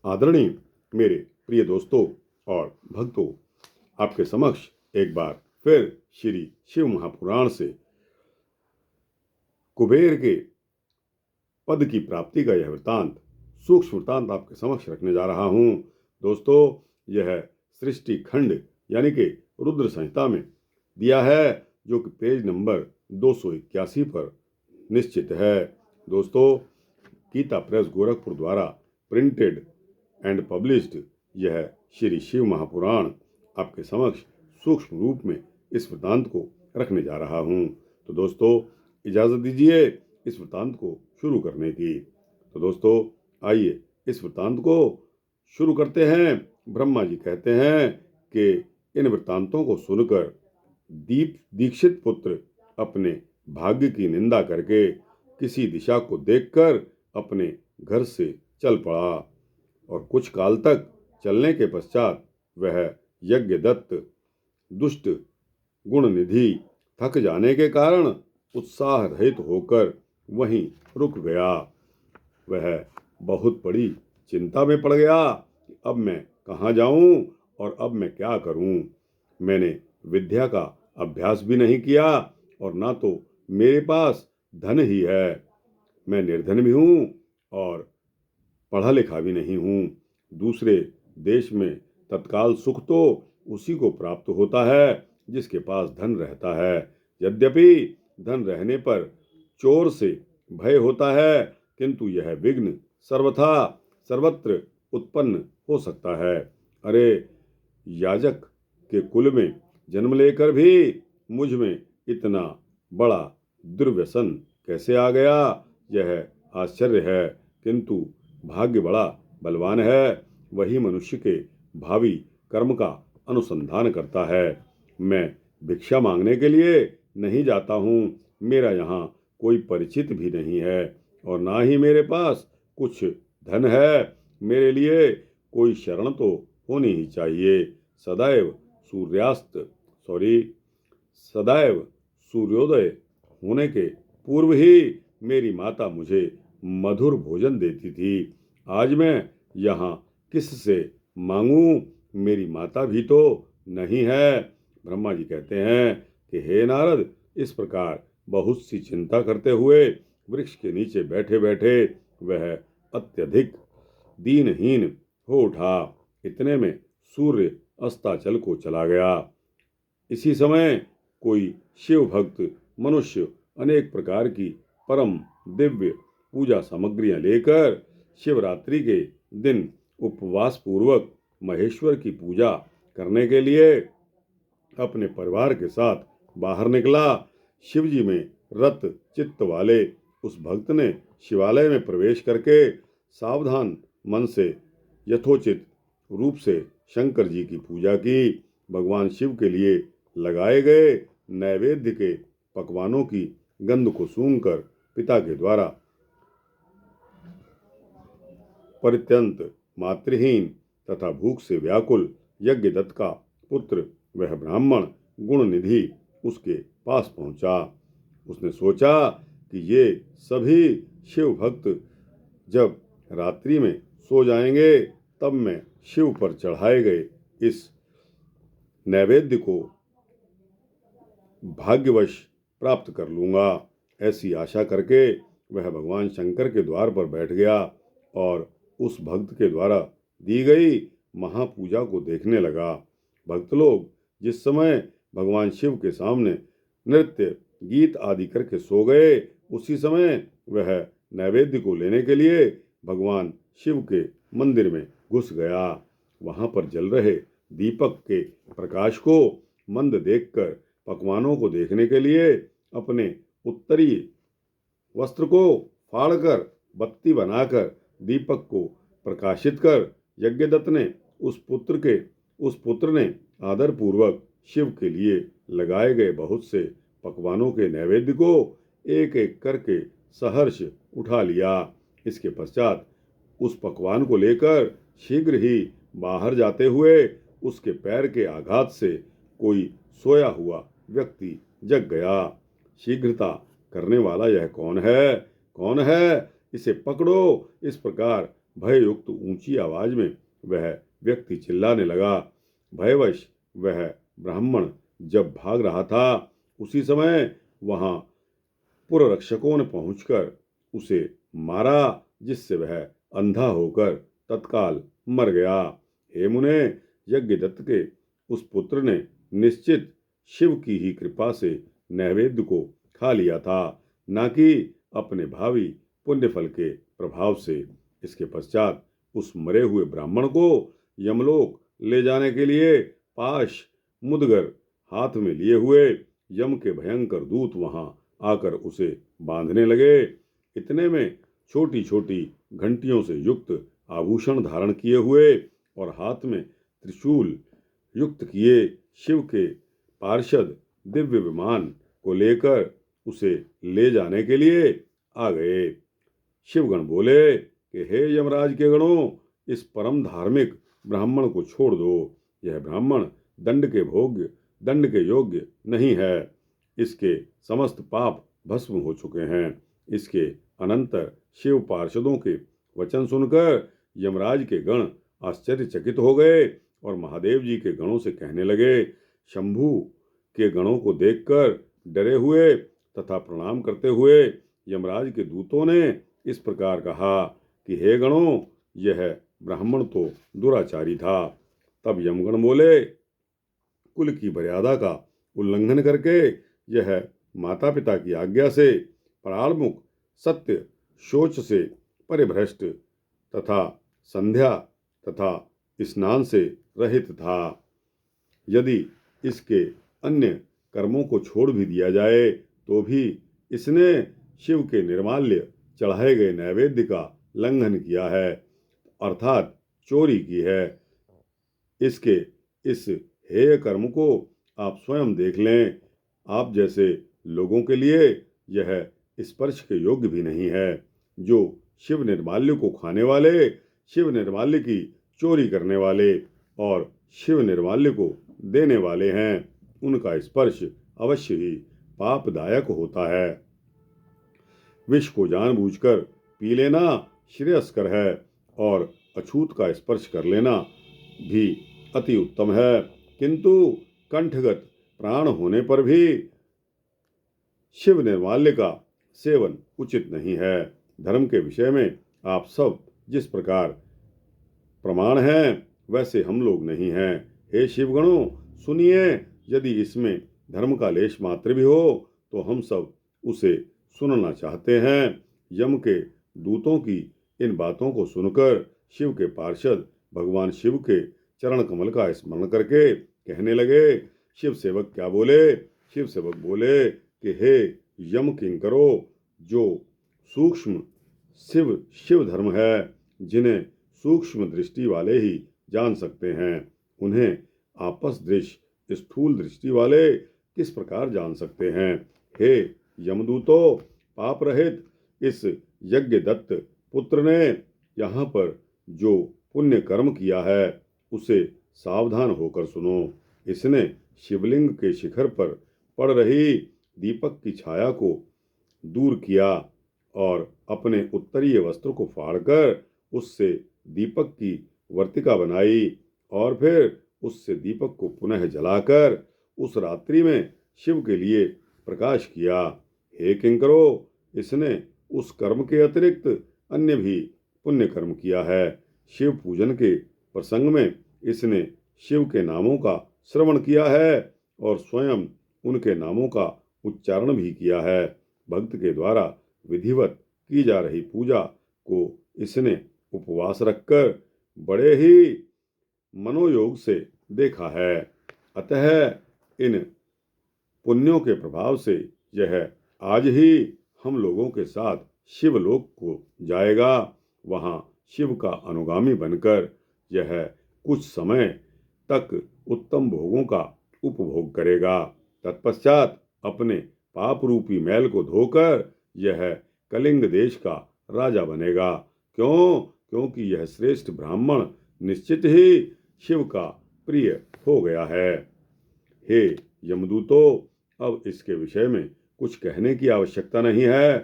आदरणीय मेरे प्रिय दोस्तों और भक्तों, आपके समक्ष एक बार फिर श्री शिव महापुराण से कुबेर के पद की प्राप्ति का यह वृतांत, सूक्ष्म वृतांत आपके समक्ष रखने जा रहा हूं। दोस्तों, यह सृष्टि खंड यानी कि रुद्र संहिता में दिया है, जो कि पेज नंबर 281 पर निश्चित है। दोस्तों, गीता प्रेस गोरखपुर द्वारा प्रिंटेड एंड पब्लिश्ड यह श्री शिव महापुराण आपके समक्ष सूक्ष्म रूप में इस वृतांत को रखने जा रहा हूं। तो दोस्तों, इजाजत दीजिए इस वृतांत को शुरू करने की। तो दोस्तों, आइए इस वृतांत को शुरू करते हैं। ब्रह्मा जी कहते हैं कि इन वृतांतों को सुनकर दीक्षित पुत्र अपने भाग्य की निंदा करके किसी दिशा को देखकर अपने घर से चल पड़ा और कुछ काल तक चलने के पश्चात वह यज्ञदत्त दुष्ट गुणनिधि थक जाने के कारण उत्साह रहित होकर वहीं रुक गया। वह बहुत बड़ी चिंता में पड़ गया कि अब मैं कहाँ जाऊं और अब मैं क्या करूं। मैंने विद्या का अभ्यास भी नहीं किया और ना तो मेरे पास धन ही है। मैं निर्धन भी हूं और पढ़ा लिखा भी नहीं हूं। दूसरे देश में तत्काल सुख तो उसी को प्राप्त होता है जिसके पास धन रहता है। यद्यपि धन रहने पर चोर से भय होता है, किंतु यह विघ्न सर्वत्र उत्पन्न हो सकता है। अरे, याजक के कुल में जन्म लेकर भी मुझ में इतना बड़ा दुर्व्यसन कैसे आ गया, यह आश्चर्य है। किंतु भाग्य बड़ा बलवान है, वही मनुष्य के भावी कर्म का अनुसंधान करता है। मैं भिक्षा मांगने के लिए नहीं जाता हूँ। मेरा यहाँ कोई परिचित भी नहीं है और ना ही मेरे पास कुछ धन है। मेरे लिए कोई शरण तो होनी ही चाहिए। सदैव सूर्योदय होने के पूर्व ही मेरी माता मुझे मधुर भोजन देती थी। आज मैं यहाँ किससे मांगूं? मेरी माता भी तो नहीं है। ब्रह्मा जी कहते हैं कि हे नारद, इस प्रकार बहुत सी चिंता करते हुए वृक्ष के नीचे बैठे बैठे वह अत्यधिक दीनहीन हो उठा। इतने में सूर्य अस्ताचल को चला गया। इसी समय कोई शिव भक्त मनुष्य अनेक प्रकार की परम दिव्य पूजा सामग्रियां लेकर शिवरात्रि के दिन उपवास पूर्वक महेश्वर की पूजा करने के लिए अपने परिवार के साथ बाहर निकला। शिवजी में रत चित्त वाले उस भक्त ने शिवालय में प्रवेश करके सावधान मन से यथोचित रूप से शंकर जी की पूजा की। भगवान शिव के लिए लगाए गए नैवेद्य के पकवानों की गंध को सूंघकर पिता के द्वारा परित्यक्त मातृहीन तथा भूख से व्याकुल यज्ञदत्त का पुत्र वह ब्राह्मण गुणनिधि उसके पास पहुंचा। उसने सोचा कि ये सभी शिव भक्त जब रात्रि में सो जाएंगे तब मैं शिव पर चढ़ाए गए इस नैवेद्य को भाग्यवश प्राप्त कर लूंगा। ऐसी आशा करके वह भगवान शंकर के द्वार पर बैठ गया और उस भक्त के द्वारा दी गई महापूजा को देखने लगा। भक्त लोग जिस समय भगवान शिव के सामने नृत्य गीत आदि करके सो गए, उसी समय वह नैवेद्य को लेने के लिए भगवान शिव के मंदिर में घुस गया। वहां पर जल रहे दीपक के प्रकाश को मंद देखकर पकवानों को देखने के लिए अपने उत्तरी वस्त्र को फाड़कर बत्ती बनाकर दीपक को प्रकाशित कर यज्ञदत्त ने उस पुत्र ने आदर पूर्वक शिव के लिए लगाए गए बहुत से पकवानों के नैवेद्य को एक एक करके सहर्ष उठा लिया। इसके पश्चात उस पकवान को लेकर शीघ्र ही बाहर जाते हुए उसके पैर के आघात से कोई सोया हुआ व्यक्ति जग गया। शीघ्रता करने वाला यह कौन है? इसे पकड़ो। इस प्रकार भययुक्त ऊंची आवाज में वह व्यक्ति चिल्लाने लगा। भयवश वह ब्राह्मण जब भाग रहा था, उसी समय वहां पुररक्षकों ने पहुंचकर उसे मारा, जिससे वह अंधा होकर तत्काल मर गया। हे मुने, यज्ञदत्त के उस पुत्र ने निश्चित शिव की ही कृपा से नैवेद्य को खा लिया था, न कि अपने भावी पुण्यफल के प्रभाव से। इसके पश्चात उस मरे हुए ब्राह्मण को यमलोक ले जाने के लिए पाश मुदगर हाथ में लिए हुए यम के भयंकर दूत वहां आकर उसे बांधने लगे। इतने में छोटी छोटी घंटियों से युक्त आभूषण धारण किए हुए और हाथ में त्रिशूल युक्त किए शिव के पार्षद दिव्य विमान को लेकर उसे ले जाने के लिए आ गए। शिवगण बोले कि हे यमराज के गणों, इस परम धार्मिक ब्राह्मण को छोड़ दो। यह ब्राह्मण दंड के योग्य नहीं है। इसके समस्त पाप भस्म हो चुके हैं। इसके अनंतर शिव पार्षदों के वचन सुनकर यमराज के गण आश्चर्यचकित हो गए और महादेव जी के गणों से कहने लगे। शंभु के गणों को देखकर डरे हुए तथा प्रणाम करते हुए यमराज के दूतों ने इस प्रकार कहा कि हे गणों, यह ब्राह्मण तो दुराचारी था। तब यमगण बोले, कुल की मर्यादा का उल्लंघन करके यह माता पिता की आज्ञा से परालमुख, सत्य शोच से परिभ्रष्ट तथा संध्या तथा स्नान से रहित था। यदि इसके अन्य कर्मों को छोड़ भी दिया जाए तो भी इसने शिव के निर्माल्य चढ़ाए गए नैवेद्य का लंघन किया है, अर्थात चोरी की है। इसके इस हेय कर्म को आप स्वयं देख लें। आप जैसे लोगों के लिए यह स्पर्श के योग्य भी नहीं है। जो शिव निर्माल्य को खाने वाले, शिव निर्माल्य की चोरी करने वाले और शिव निर्माल्य को देने वाले हैं, उनका स्पर्श अवश्य ही पापदायक होता है। विष को जानबूझकर पी लेना श्रेयस्कर है और अछूत का स्पर्श कर लेना भी अति उत्तम है, किंतु कंठगत प्राण होने पर भी शिव निर्माल्य का सेवन उचित नहीं है। धर्म के विषय में आप सब जिस प्रकार प्रमाण हैं, वैसे हम लोग नहीं हैं। हे शिवगणों, सुनिए, यदि इसमें धर्म का लेश मात्र भी हो तो हम सब उसे सुनना चाहते हैं। यम के दूतों की इन बातों को सुनकर शिव के पार्षद भगवान शिव के चरण कमल का स्मरण करके कहने लगे। शिव सेवक क्या बोले? शिव सेवक बोले कि हे यम किंकरो, जो सूक्ष्म शिव धर्म है, जिन्हें सूक्ष्म दृष्टि वाले ही जान सकते हैं, उन्हें आपस दृश्य स्थूल दृष्टि वाले किस प्रकार जान सकते हैं। हे यमदूतो, पाप रहित इस यज्ञदत्त पुत्र ने यहाँ पर जो पुण्य कर्म किया है उसे सावधान होकर सुनो। इसने शिवलिंग के शिखर पर पड़ रही दीपक की छाया को दूर किया और अपने उत्तरीय वस्त्र को फाड़कर उससे दीपक की वर्तिका बनाई और फिर उससे दीपक को पुनः जलाकर उस रात्रि में शिव के लिए प्रकाश किया। हे किंकरो, इसने उस कर्म के अतिरिक्त अन्य भी पुण्य कर्म किया है। शिव पूजन के प्रसंग में इसने शिव के नामों का श्रवण किया है और स्वयं उनके नामों का उच्चारण भी किया है। भक्त के द्वारा विधिवत की जा रही पूजा को इसने उपवास रखकर बड़े ही मनोयोग से देखा है। अतः इन पुण्यों के प्रभाव से यह आज ही हम लोगों के साथ शिवलोक को जाएगा। वहां शिव का अनुगामी बनकर यह कुछ समय तक उत्तम भोगों का उपभोग करेगा। तत्पश्चात अपने पाप रूपी मैल को धोकर यह कलिंग देश का राजा बनेगा। क्यों? क्योंकि यह श्रेष्ठ ब्राह्मण निश्चित ही शिव का प्रिय हो गया है। हे यमदूतो, अब इसके विषय में कुछ कहने की आवश्यकता नहीं है।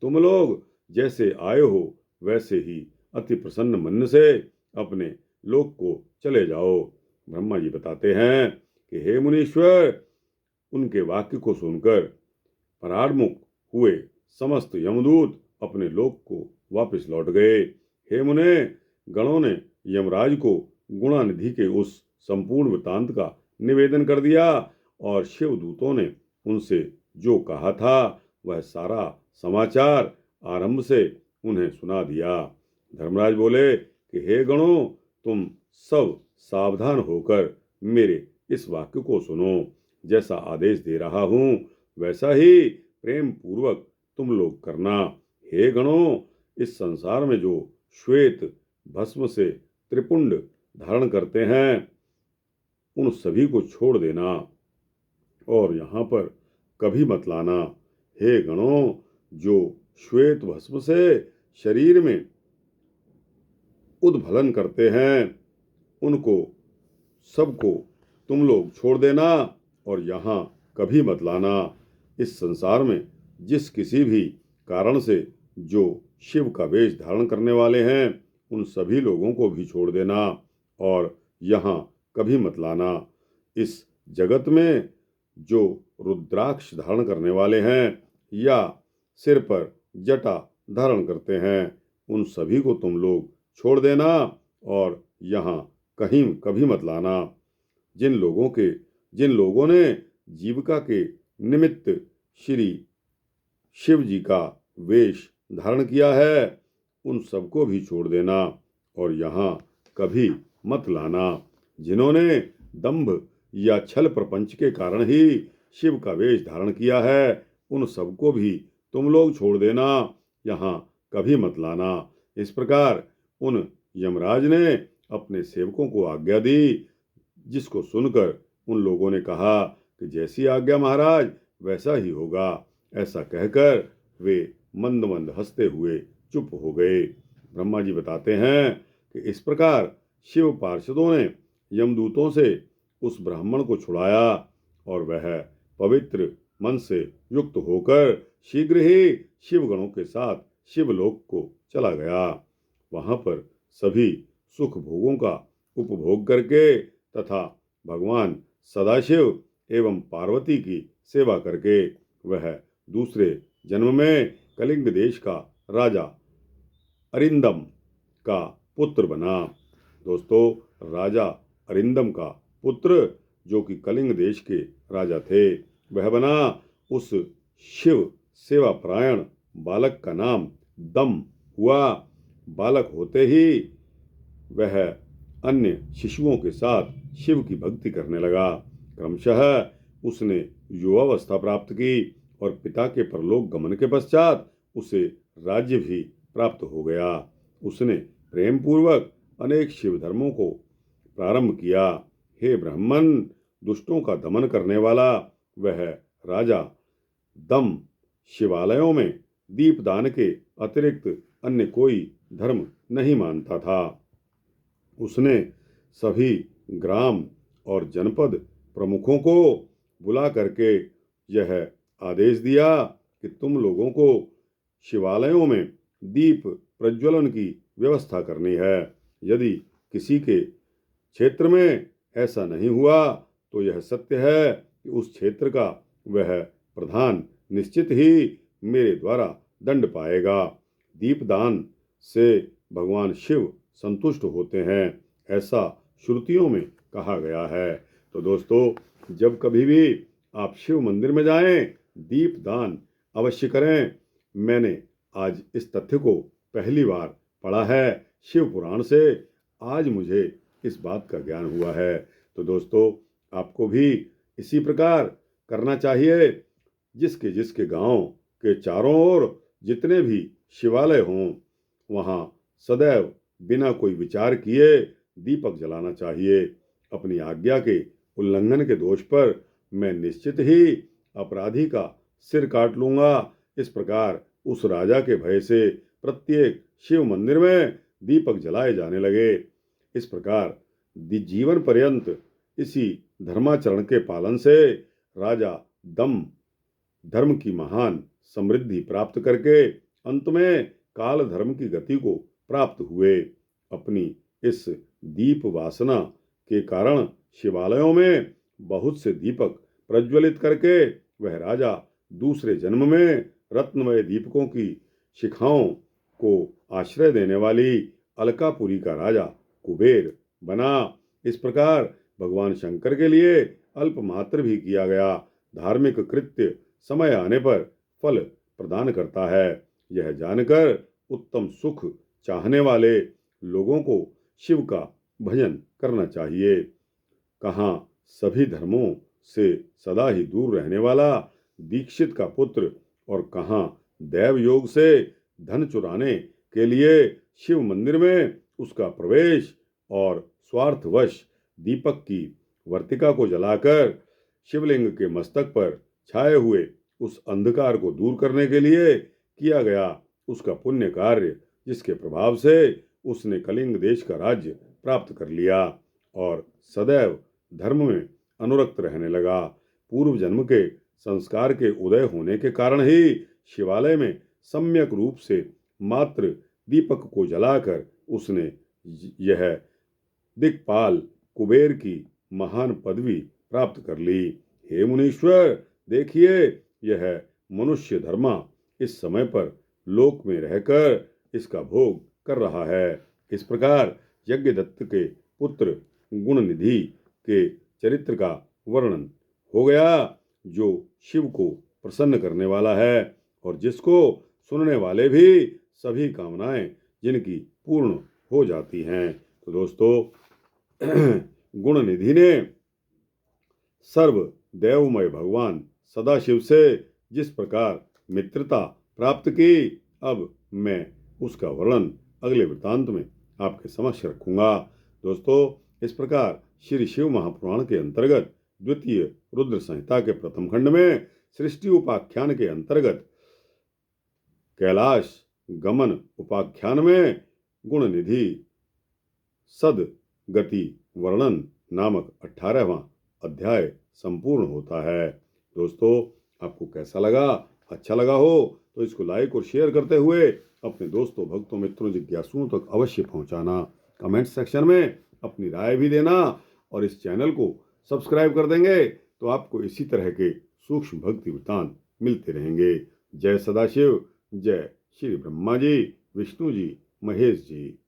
तुम लोग जैसे आए हो वैसे ही अति प्रसन्न मन से अपने लोक को चले जाओ। ब्रह्मा जी बताते हैं कि हे मुनीश्वर, उनके वाक्य को सुनकर पराडमुख हुए समस्त यमदूत अपने लोक को वापस लौट गए। हे मुने, गणों ने यमराज को गुणानिधि के उस संपूर्ण वृत्तांत का निवेदन कर दिया और शिवदूतों ने उनसे जो कहा था वह सारा समाचार आरंभ से उन्हें सुना दिया। धर्मराज बोले कि हे गणों, तुम सब सावधान होकर मेरे इस वाक्य को सुनो। जैसा आदेश दे रहा हूं वैसा ही प्रेम पूर्वक तुम लोग करना। हे गणों, इस संसार में जो श्वेत भस्म से त्रिपुंड धारण करते हैं उन सभी को छोड़ देना और यहाँ पर कभी मत लाना। हे गणों, जो श्वेत भस्म से शरीर में उद्भलन करते हैं उनको सबको तुम लोग छोड़ देना और यहाँ कभी मत लाना। इस संसार में जिस किसी भी कारण से जो शिव का वेश धारण करने वाले हैं उन सभी लोगों को भी छोड़ देना और यहाँ कभी मत लाना। इस जगत में जो रुद्राक्ष धारण करने वाले हैं या सिर पर जटा धारण करते हैं उन सभी को तुम लोग छोड़ देना और यहाँ कहीं कभी मत लाना। जिन लोगों ने जीविका के निमित्त श्री शिव जी का वेश धारण किया है उन सबको भी छोड़ देना और यहाँ कभी मत लाना। जिन्होंने दंभ या छल प्रपंच के कारण ही शिव का वेश धारण किया है उन सबको भी तुम लोग छोड़ देना, यहाँ कभी मत लाना। इस प्रकार उन यमराज ने अपने सेवकों को आज्ञा दी, जिसको सुनकर उन लोगों ने कहा कि जैसी आज्ञा महाराज वैसा ही होगा। ऐसा कहकर वे मंद मंद हंसते हुए चुप हो गए। ब्रह्मा जी बताते हैं कि इस प्रकार शिव पार्षदों ने यमदूतों से उस ब्राह्मण को छुड़ाया और वह पवित्र मन से युक्त होकर शीघ्र ही शिवगणों के साथ शिवलोक को चला गया। वहां पर सभी सुख भोगों का उपभोग करके तथा भगवान सदाशिव एवं पार्वती की सेवा करके वह दूसरे जन्म में कलिंग देश का राजा अरिंदम का पुत्र बना। दोस्तों, राजा अरिंदम का पुत्र जो कि कलिंग देश के राजा थे वह बना उस शिव सेवा परायण बालक का नाम दम हुआ। बालक होते ही वह अन्य शिशुओं के साथ शिव की भक्ति करने लगा। क्रमशः उसने युवावस्था प्राप्त की और पिता के परलोक गमन के पश्चात उसे राज्य भी प्राप्त हो गया। उसने प्रेम पूर्वक अनेक शिव धर्मों को प्रारंभ किया। हे ब्राह्मण, दुष्टों का दमन करने वाला वह राजा दम शिवालयों में दीपदान के अतिरिक्त अन्य कोई धर्म नहीं मानता था। उसने सभी ग्राम और जनपद प्रमुखों को बुला करके यह आदेश दिया कि तुम लोगों को शिवालयों में दीप प्रज्वलन की व्यवस्था करनी है। यदि किसी के क्षेत्र में ऐसा नहीं हुआ तो यह सत्य है कि उस क्षेत्र का वह प्रधान निश्चित ही मेरे द्वारा दंड पाएगा। दीपदान से भगवान शिव संतुष्ट होते हैं, ऐसा श्रुतियों में कहा गया है। तो दोस्तों, जब कभी भी आप शिव मंदिर में जाएं, दीपदान अवश्य करें। मैंने आज इस तथ्य को पहली बार पढ़ा है शिव पुराण से, आज मुझे इस बात का ज्ञान हुआ है। तो दोस्तों, आपको भी इसी प्रकार करना चाहिए। जिसके जिसके गांव के चारों ओर जितने भी शिवालय हों वहाँ सदैव बिना कोई विचार किए दीपक जलाना चाहिए। अपनी आज्ञा के उल्लंघन के दोष पर मैं निश्चित ही अपराधी का सिर काट लूंगा। इस प्रकार उस राजा के भय से प्रत्येक शिव मंदिर में दीपक जलाए जाने लगे। इस प्रकार जीवन पर्यंत इसी धर्माचरण के पालन से राजा दम धर्म की महान समृद्धि प्राप्त करके अंत में काल धर्म की गति को प्राप्त हुए। अपनी इस दीप वासना के कारण शिवालयों में बहुत से दीपक प्रज्वलित करके वह राजा दूसरे जन्म में रत्नमय दीपकों की शिखाओं को आश्रय देने वाली अलकापुरी का राजा कुबेर बना। इस प्रकार भगवान शंकर के लिए अल्पमात्र भी किया गया धार्मिक कृत्य समय आने पर फल प्रदान करता है। यह जानकर उत्तम सुख चाहने वाले लोगों को शिव का भजन करना चाहिए। कहाँ सभी धर्मों से सदा ही दूर रहने वाला दीक्षित का पुत्र और कहाँ दैव योग से धन चुराने के लिए शिव मंदिर में उसका प्रवेश और स्वार्थवश दीपक की वर्तिका को जलाकर शिवलिंग के मस्तक पर छाए हुए उस अंधकार को दूर करने के लिए किया गया उसका पुण्य कार्य, जिसके प्रभाव से उसने कलिंग देश का राज्य प्राप्त कर लिया और सदैव धर्म में अनुरक्त रहने लगा। पूर्व जन्म के संस्कार के उदय होने के कारण ही शिवालय में सम्यक रूप से मात्र दीपक को जलाकर उसने यह दिक्पाल कुबेर की महान पदवी प्राप्त कर ली। हे मुनीश्वर, देखिए यह मनुष्य धर्मा इस समय पर लोक में रहकर इसका भोग कर रहा है। इस प्रकार यज्ञदत्त के पुत्र गुणनिधि के चरित्र का वर्णन हो गया, जो शिव को प्रसन्न करने वाला है और जिसको सुनने वाले भी सभी कामनाएं जिनकी पूर्ण हो जाती हैं। तो दोस्तों, गुणनिधि ने सर्व देवमय भगवान सदाशिव से जिस प्रकार मित्रता प्राप्त की, अब मैं उसका वर्णन अगले वृत्तांत में आपके समक्ष रखूंगा। दोस्तों, इस प्रकार श्री शिव महापुराण के अंतर्गत द्वितीय रुद्र संहिता के प्रथम खंड में सृष्टि उपाख्यान के अंतर्गत कैलाश गमन उपाख्यान में गुणनिधि सद गति वर्णन नामक 18वां अध्याय संपूर्ण होता है। दोस्तों, आपको कैसा लगा? अच्छा लगा हो तो इसको लाइक और शेयर करते हुए अपने दोस्तों, भक्तों, मित्रों, जिज्ञासुओं तक अवश्य पहुंचाना। कमेंट सेक्शन में अपनी राय भी देना और इस चैनल को सब्सक्राइब कर देंगे तो आपको इसी तरह के सूक्ष्म भक्ति वृत्तांत मिलते रहेंगे। जय सदाशिव, जय श्री ब्रह्मा जी, विष्णु जी, महेश जी।